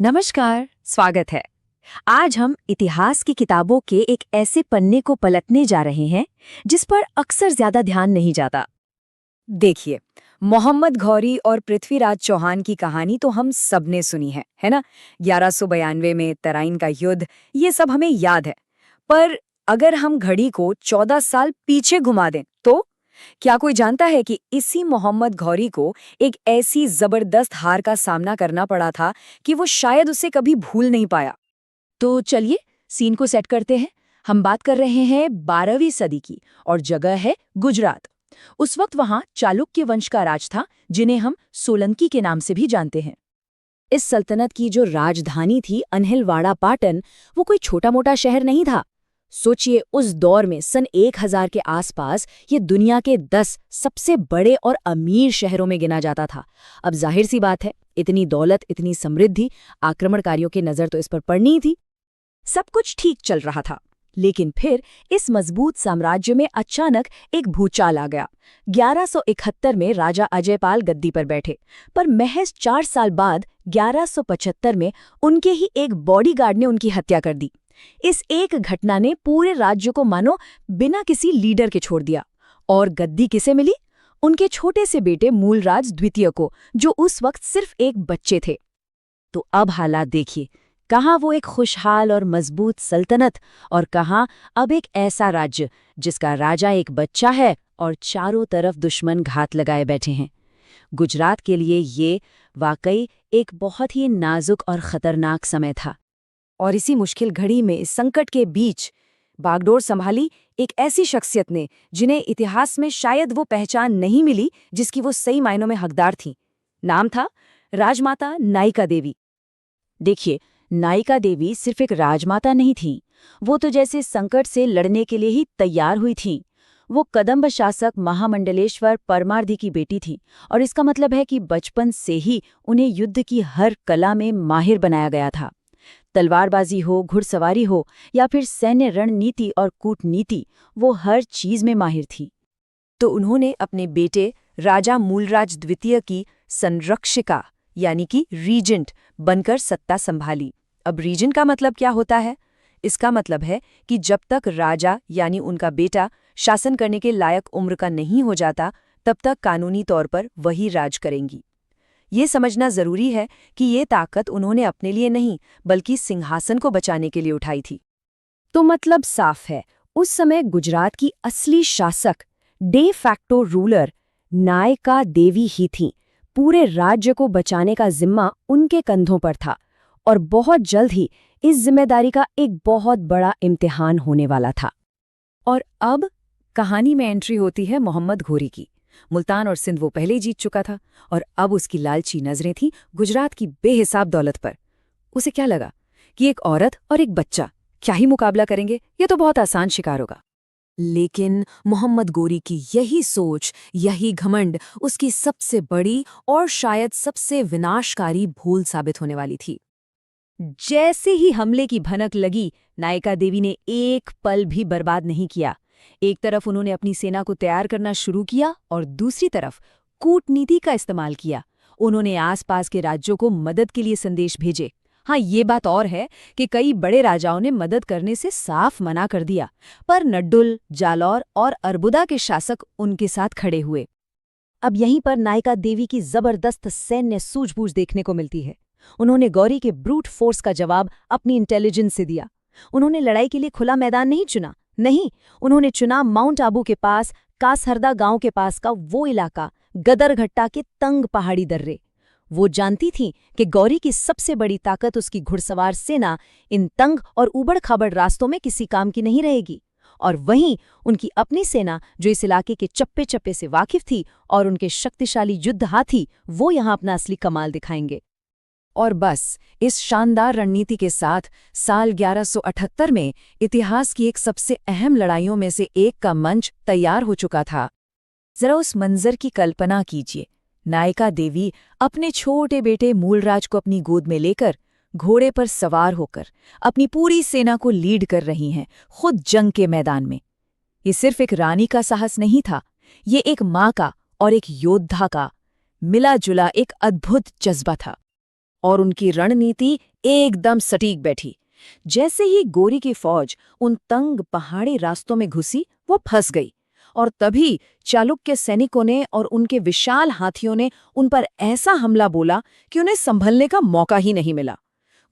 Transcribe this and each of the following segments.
नमस्कार, स्वागत है। आज हम इतिहास की किताबों के एक ऐसे पन्ने को पलटने जा रहे हैं जिस पर अक्सर ज्यादा ध्यान नहीं जाता। देखिए, मोहम्मद घौरी और पृथ्वीराज चौहान की कहानी तो हम सबने सुनी है ना? 1192 में तराइन का युद्ध, ये सब हमें याद है। पर अगर हम घड़ी को 14 साल पीछे घुमा दें, तो क्या कोई जानता है कि इसी मोहम्मद घौरी को एक ऐसी जबरदस्त हार का सामना करना पड़ा था कि वो शायद उसे कभी भूल नहीं पाया। तो चलिए सीन को सेट करते हैं। हम बात कर रहे हैं 12वीं सदी की और जगह है गुजरात। उस वक्त वहां चालुक्य वंश का राज था, जिन्हें हम सोलंकी के नाम से भी जानते हैं। इस सल्तनत की जो राजधानी थी अनहिलवाड़ा पाटन, वो कोई छोटा मोटा शहर नहीं था। सोचिए, उस दौर में सन 1000 के आसपास ये दुनिया के 10 सबसे बड़े और अमीर शहरों में गिना जाता था। अब जाहिर सी बात है, इतनी दौलत, इतनी समृद्धि, आक्रमणकारियों की नजर तो इस पर पड़नी ही थी। सब कुछ ठीक चल रहा था, लेकिन फिर इस मजबूत साम्राज्य में अचानक एक भूचाल आ गया। 1171 में राजा अजयपाल गद्दी पर बैठे, पर महज 4 साल बाद 1175 में उनके ही एक बॉडीगार्ड ने उनकी हत्या कर दी। इस एक घटना ने पूरे राज्य को मानो बिना किसी लीडर के छोड़ दिया। और गद्दी किसे मिली? उनके छोटे से बेटे मूलराज द्वितीय को, जो उस वक्त सिर्फ एक बच्चे थे। तो अब हालात देखिए, कहाँ वो एक खुशहाल और मजबूत सल्तनत, और कहाँ अब एक ऐसा राज्य जिसका राजा एक बच्चा है और चारों तरफ दुश्मन घात लगाए बैठे हैं। गुजरात के लिए ये वाकई एक बहुत ही नाजुक और खतरनाक समय था। और इसी मुश्किल घड़ी में, इस संकट के बीच, बागडोर संभाली एक ऐसी शख्सियत ने जिन्हें इतिहास में शायद वो पहचान नहीं मिली जिसकी वो सही मायनों में हकदार थीं। नाम था राजमाता नायिका देवी। देखिए, नायिका देवी सिर्फ एक राजमाता नहीं थी, वो तो जैसे संकट से लड़ने के लिए ही तैयार हुई थी। वो कदंब शासक महामंडलेश्वर परमार्दी की बेटी थी, और इसका मतलब है कि बचपन से ही उन्हें युद्ध की हर कला में माहिर बनाया गया था। तलवारबाजी हो, घुड़सवारी हो या फिर सैन्य रणनीति और कूटनीति, वो हर चीज में माहिर थी। तो उन्होंने अपने बेटे राजा मूलराज द्वितीय की संरक्षिका यानी कि रीजेंट बनकर सत्ता संभाली। अब रीजेंट का मतलब क्या होता है? इसका मतलब है कि जब तक राजा यानी उनका बेटा शासन करने के लायक उम्र का नहीं हो जाता, तब तक कानूनी तौर पर वही राज करेंगी। ये समझना जरूरी है कि ये ताकत उन्होंने अपने लिए नहीं, बल्कि सिंहासन को बचाने के लिए उठाई थी। तो मतलब साफ है, उस समय गुजरात की असली शासक, डे फैक्टो रूलर नायिका देवी ही थीं। पूरे राज्य को बचाने का जिम्मा उनके कंधों पर था, और बहुत जल्द ही इस जिम्मेदारी का एक बहुत बड़ा इम्तिहान होने वाला था। और अब कहानी में एंट्री होती है मोहम्मद घोरी की। मुल्तान और सिंध वो पहले ही जीत चुका था, और अब उसकी लालची नजरें थीं गुजरात की बेहिसाब दौलत पर। उसे क्या लगा कि एक औरत और एक बच्चा क्या ही मुकाबला करेंगे, ये तो बहुत आसान शिकार होगा। लेकिन मोहम्मद घोरी की यही सोच, यही घमंड उसकी सबसे बड़ी और शायद सबसे विनाशकारी भूल साबित होने वाली थी। जैसे ही हमले की भनक लगी, नायिका देवी ने एक पल भी बर्बाद नहीं किया। एक तरफ उन्होंने अपनी सेना को तैयार करना शुरू किया, और दूसरी तरफ कूटनीति का इस्तेमाल किया। उन्होंने आसपास के राज्यों को मदद के लिए संदेश भेजे। हाँ, ये बात और है कि कई बड़े राजाओं ने मदद करने से साफ मना कर दिया, पर नड्डुल, जालौर और अरबुदा के शासक उनके साथ खड़े हुए। अब यहीं पर नायिका देवी की जबरदस्त सैन्य सूझबूझ देखने को मिलती है। उन्होंने गौरी के ब्रूट फोर्स का जवाब अपनी इंटेलिजेंस से दिया। उन्होंने लड़ाई के लिए खुला मैदान नहीं चुना, नहीं, उन्होंने चुना माउंट आबू के पास कासहरदा गांव के पास का वो इलाका, गदरघट्टा के तंग पहाड़ी दर्रे। वो जानती थीं कि गौरी की सबसे बड़ी ताकत उसकी घुड़सवार सेना इन तंग और उबड़-खाबड़ रास्तों में किसी काम की नहीं रहेगी। और वहीं उनकी अपनी सेना, जो इस इलाके के चप्पे-चप्पे से वाकिफ थी, और उनके शक्तिशाली युद्ध हाथी, वो यहाँ अपना असली कमाल दिखाएंगे। और बस इस शानदार रणनीति के साथ साल 1178 में इतिहास की एक सबसे अहम लड़ाइयों में से एक का मंच तैयार हो चुका था। जरा उस मंजर की कल्पना कीजिए। नायिका देवी अपने छोटे बेटे मूलराज को अपनी गोद में लेकर, घोड़े पर सवार होकर अपनी पूरी सेना को लीड कर रही हैं, खुद जंग के मैदान में। ये सिर्फ एक रानी का साहस नहीं था, ये एक माँ का और एक योद्धा का मिला जुला एक अद्भुत जज्बा था। और उनकी रणनीति एकदम सटीक बैठी। जैसे ही गोरी की फौज उन तंग पहाड़ी रास्तों में घुसी, वो फंस गई। और तभी चालुक्य सैनिकों ने और उनके विशाल हाथियों ने उन पर ऐसा हमला बोला कि उन्हें संभलने का मौका ही नहीं मिला।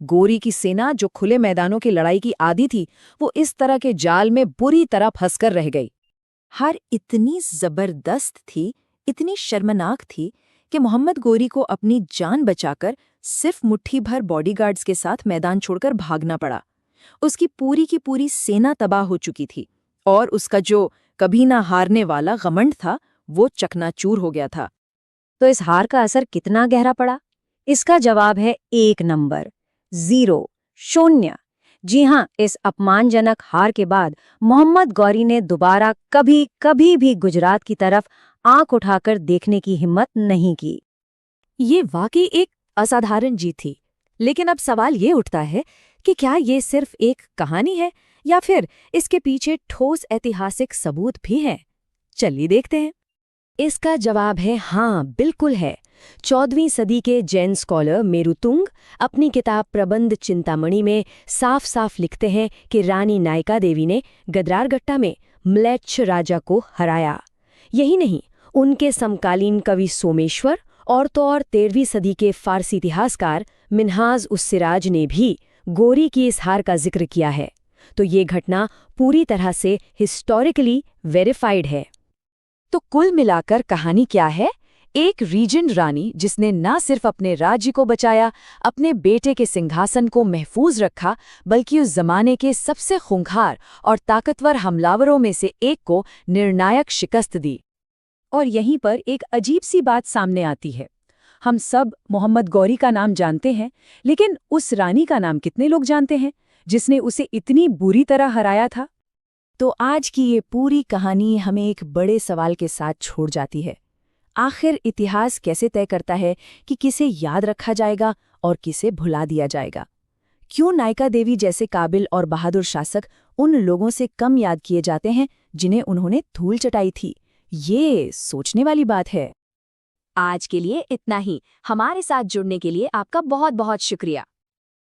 गोरी की सेना, जो खुले मैदानों की लड़ाई की आदी थी, वो इस तरह के जाल में बुरी तरह फंसकर रह गई। हार इतनी जबरदस्त थी, इतनी शर्मनाक थी कि मोहम्मद गोरी को अपनी जान बचाकर सिर्फ मुट्ठी भर बॉडीगार्ड्स के साथ मैदान छोड़कर भागना पड़ा। उसकी पूरी की पूरी सेना तबाह हो चुकी थी और उसका जो कभी ना हारने वाला घमंड था, वो चकनाचूर हो गया था। तो इस हार का असर कितना गहरा पड़ा? इसका जवाब है 1 नंबर, 0, 0। जी हाँ, इस अपमानजनक हार के बाद मोहम्मद गौरी ने दोबारा कभी भी गुजरात की तरफ आंख उठाकर देखने की हिम्मत नहीं की। ये वाकई एक असाधारण जीत थी, लेकिन अब सवाल ये उठता है कि क्या ये सिर्फ एक कहानी है या फिर इसके पीछे ठोस ऐतिहासिक सबूत भी हैं? चलिए देखते हैं। इसका जवाब है हाँ, बिल्कुल है। 14वीं सदी के जैन स्कॉलर मेरुतुंग अपनी किताब प्रबंध चिंतामणि में साफ साफ लिखते हैं कि रानी नायका देवी ने गद्रारगट्टा में म्लेच्छ राजा को हराया। यही नहीं, उनके समकालीन कवि सोमेश्वर और 13वीं सदी के फारसी इतिहासकार मिन्हाज उस सिराज ने भी गोरी की इस हार का जिक्र किया है। तो ये घटना पूरी तरह से हिस्टोरिकली वेरीफाइड है। तो कुल मिलाकर कहानी क्या है? एक रीजेंट रानी जिसने न सिर्फ अपने राज्य को बचाया, अपने बेटे के सिंहासन को महफूज रखा, बल्कि उस जमाने के सबसे खूंखार और ताकतवर हमलावरों में से एक को निर्णायक शिकस्त दी। और यहीं पर एक अजीब सी बात सामने आती है। हम सब मोहम्मद गौरी का नाम जानते हैं, लेकिन उस रानी का नाम कितने लोग जानते हैं जिसने उसे इतनी बुरी तरह हराया था? तो आज की ये पूरी कहानी हमें एक बड़े सवाल के साथ छोड़ जाती है। आखिर इतिहास कैसे तय करता है कि किसे याद रखा जाएगा और किसे भुला दिया जाएगा? क्यों नायका देवी जैसे काबिल और बहादुर शासक उन लोगों से कम याद किए जाते हैं जिन्हें उन्होंने धूल चटाई थी? ये सोचने वाली बात है। आज के लिए इतना ही। हमारे साथ जुड़ने के लिए आपका बहुत बहुत शुक्रिया।